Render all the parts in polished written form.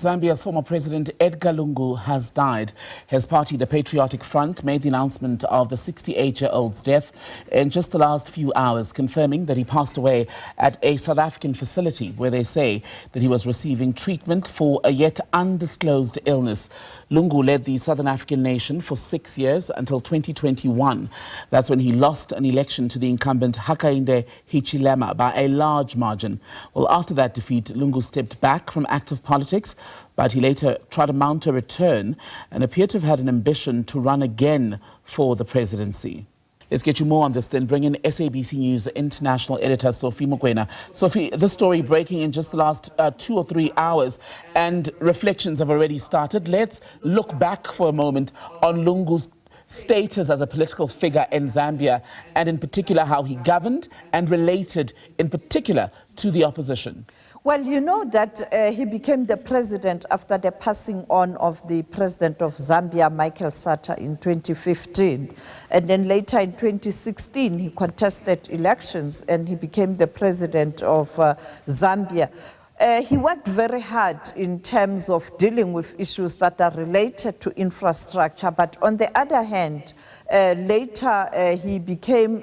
Zambia's former President Edgar Lungu has died. His party, the Patriotic Front, made the announcement of the 68-year-old's death in just the last few hours, confirming that he passed away at a South African facility where they say that he was receiving treatment for a yet undisclosed illness. Lungu led the Southern African nation for 6 years until 2021. That's when he lost an election to the incumbent Hakainde Hichilema by a large margin. Well, after that defeat, Lungu stepped back from active politics, but he later tried to mount a return and appeared to have had an ambition to run again for the presidency. Let's get you more on this, then bring in SABC News international editor Sophie Mokoena. Sophie, this story breaking in just the last 2 or 3 hours, and reflections have already started. Let's look back for a moment on Lungu's status as a political figure in Zambia, and in particular how he governed and related in particular to the opposition. Well, you know that he became the president after the passing on of the president of Zambia, Michael Sata, in 2015. And then later in 2016, he contested elections and he became the president of Zambia. He worked very hard in terms of dealing with issues that are related to infrastructure. But on the other hand, later he became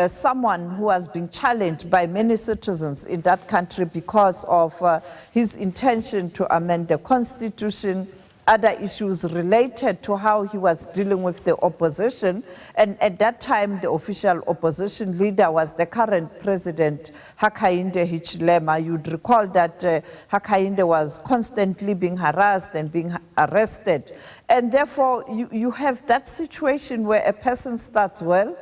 someone who has been challenged by many citizens in that country because of his intention to amend the constitution, other issues related to how he was dealing with the opposition. And at that time, the official opposition leader was the current president, Hakainde Hichilema. You'd recall that Hakainde was constantly being harassed and being arrested. And therefore, you have that situation where a person starts well,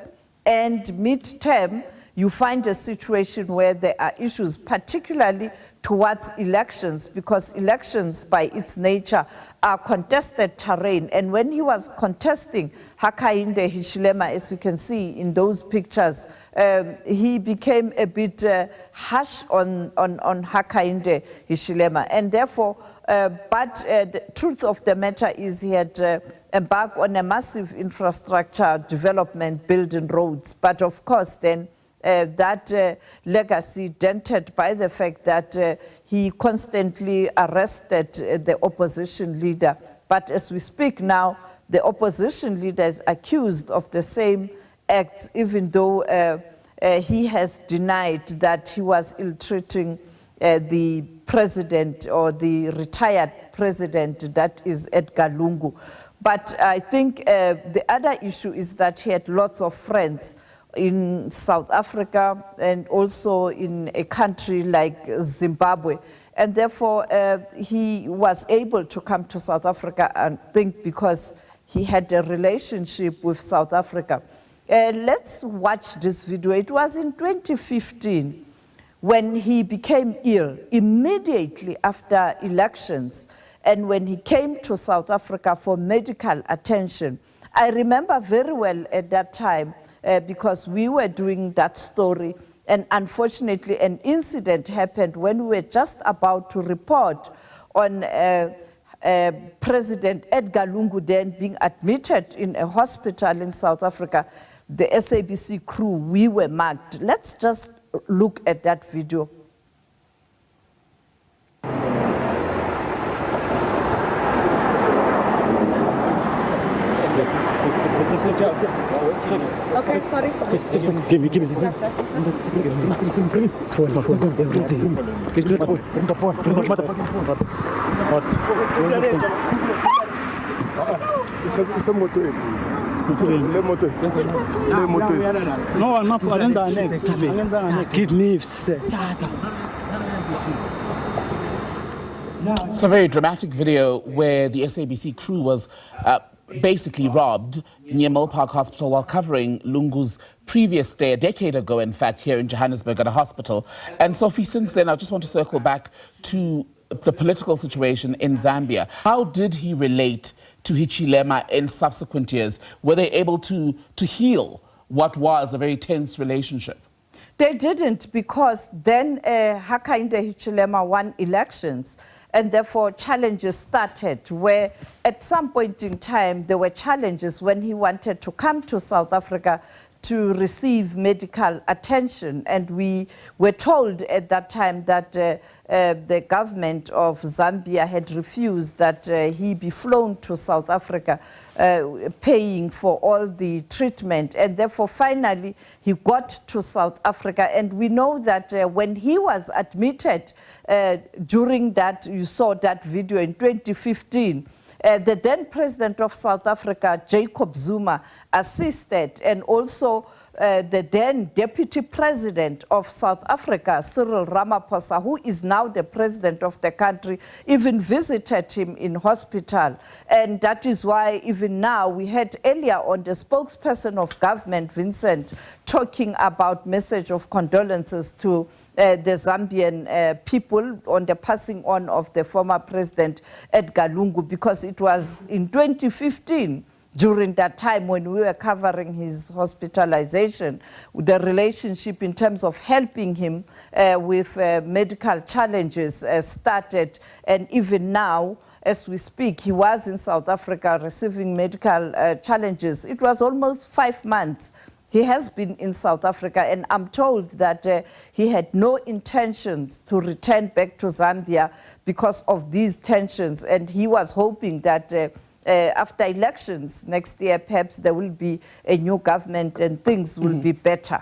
and mid-term, you find a situation where there are issues, particularly towards elections, because elections by its nature are contested terrain. And when he was contesting Hakainde Hichilema, as you can see in those pictures, he became a bit harsh on Hakainde Hichilema. And therefore, the truth of the matter is he had embarked on a massive infrastructure development, building roads. But of course, then that legacy dented by the fact that he constantly arrested the opposition leader. But as we speak now, the opposition leader is accused of the same acts, even though he has denied that he was ill-treating the president or the retired president, that is Edgar Lungu. But I think the other issue is that he had lots of friends in South Africa and also in a country like Zimbabwe. And therefore, he was able to come to South Africa, I think, because he had a relationship with South Africa. Let's watch this video. It was in 2015 when he became ill, immediately after elections, and when he came to South Africa for medical attention. I remember very well at that time because we were doing that story, and unfortunately an incident happened when we were just about to report on President Edgar Lungu then being admitted in a hospital in South Africa. The SABC crew, we were marked. Let's just look at that video. Okay, sorry. Give me. It's a very dramatic video where the SABC crew was basically robbed near Mill Park Hospital while covering Lungu's previous stay, a decade ago, in fact, here in Johannesburg at a hospital. And Sophie, since then, I just want to circle back to the political situation in Zambia. How did he relate to Hichilema in subsequent years? Were they able to heal what was a very tense relationship? They didn't, because then Hakainde Hichilema won elections, and therefore challenges started where at some point in time there were challenges when he wanted to come to South Africa to receive medical attention. And we were told at that time that the government of Zambia had refused that he be flown to South Africa, paying for all the treatment. And therefore, finally, he got to South Africa. And we know that when he was admitted during that, you saw that video in 2015, the then president of South Africa, Jacob Zuma, assisted, and also the then deputy president of South Africa, Cyril Ramaphosa, who is now the president of the country, even visited him in hospital. And that is why even now we had earlier on the spokesperson of government, Vincent, talking about message of condolences to the Zambian people on the passing on of the former president Edgar Lungu, because it was in 2015, during that time when we were covering his hospitalization, the relationship in terms of helping him with medical challenges started. And even now, as we speak, he was in South Africa receiving medical challenges. It was almost 5 months. He has been in South Africa, and I'm told that he had no intentions to return back to Zambia because of these tensions, and he was hoping that after elections next year, perhaps there will be a new government and things will be better.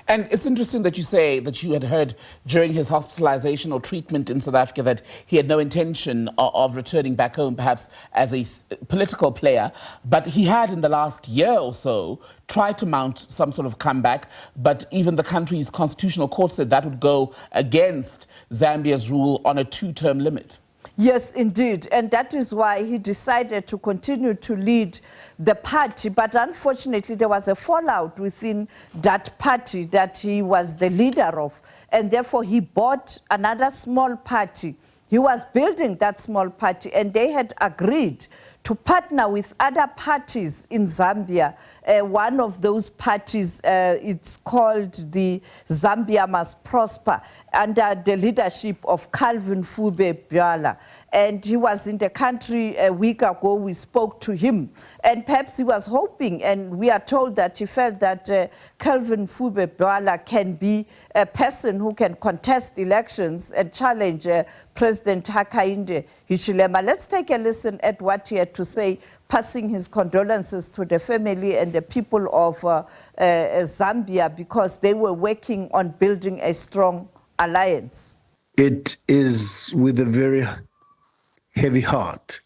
And it's interesting that you say that you had heard during his hospitalization or treatment in South Africa that he had no intention of returning back home, perhaps as a political player. But he had, in the last year or so, tried to mount some sort of comeback. But even the country's constitutional court said that would go against Zambia's rule on a 2-term limit. Yes, indeed. And that is why he decided to continue to lead the party. But unfortunately, there was a fallout within that party that he was the leader of. And therefore, he bought another small party. He was building that small party, and they had agreed to partner with other parties in Zambia. One of those parties, it's called the Zambia Must Prosper, under the leadership of Calvin Fube Bwala. And he was in the country a week ago. We spoke to him, and perhaps he was hoping, and we are told that he felt that Calvin Fube Bwala can be a person who can contest elections and challenge President Hakainde Hichilema. Let's take a listen at what he had to say, passing his condolences to the family and the people of Zambia, because they were working on building a strong alliance. It is with a very heavy heart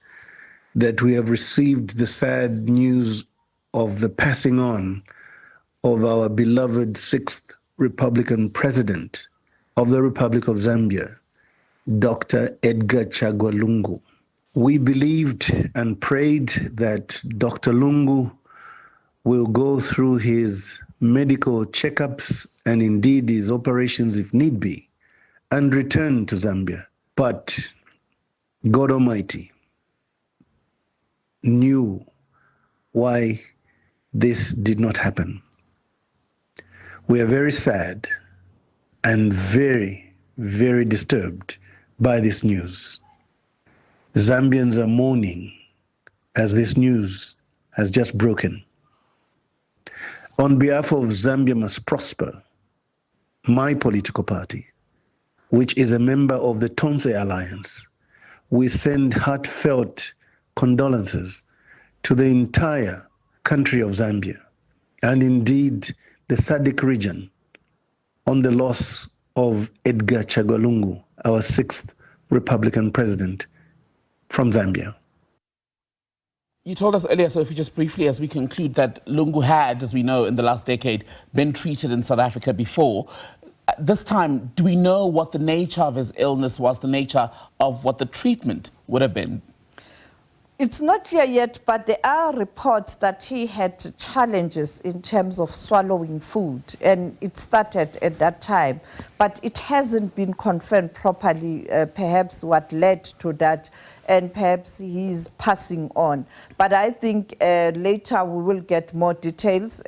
that we have received the sad news of the passing on of our beloved 6th Republican President of the Republic of Zambia, Dr. Edgar Lungu. We believed and prayed that Dr. Lungu will go through his medical checkups and indeed his operations if need be, and return to Zambia. But God Almighty knew why this did not happen. We are very sad and very, very disturbed by this news. Zambians are mourning as this news has just broken. On behalf of Zambia Must Prosper, my political party, which is a member of the Tonse Alliance, we send heartfelt condolences to the entire country of Zambia, and indeed the SADC region, on the loss of Edgar Lungu, our 6th Republican President from Zambia. You told us earlier, Sophie, just briefly as we conclude, that Lungu had, as we know, in the last decade, been treated in South Africa before. This time, do we know what the nature of his illness was, the nature of what the treatment would have been? It's not clear yet, but there are reports that he had challenges in terms of swallowing food, and it started at that time. But it hasn't been confirmed properly, perhaps what led to that, and perhaps he's passing on. But I think later we will get more details.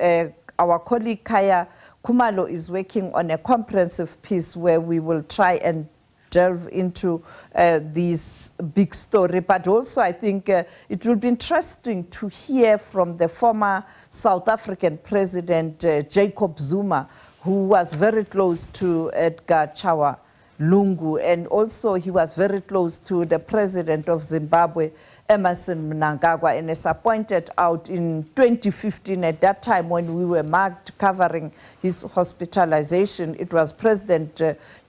Our colleague Kaya Kumalo is working on a comprehensive piece where we will try and delve into this big story. But also I think it will be interesting to hear from the former South African President Jacob Zuma, who was very close to Edgar Lungu, and also he was very close to the president of Zimbabwe, Emmerson Mnangagwa, and as I pointed out in 2015, at that time when we were marked covering his hospitalization, it was President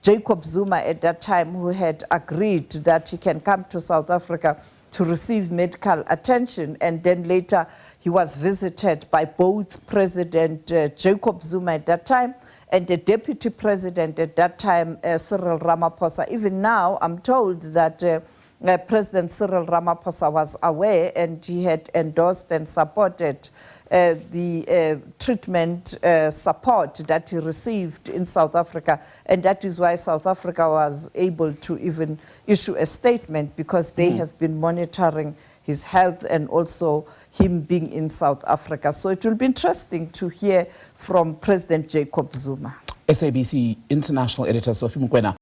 Jacob Zuma at that time who had agreed that he can come to South Africa to receive medical attention, and then later he was visited by both President Jacob Zuma at that time and the Deputy President at that time, Cyril Ramaphosa. Even now, I'm told that President Cyril Ramaphosa was aware and he had endorsed and supported the treatment support that he received in South Africa, and that is why South Africa was able to even issue a statement, because they have been monitoring his health and also him being in South Africa. So it will be interesting to hear from President Jacob Zuma. SABC international editor Sophie Mokoena.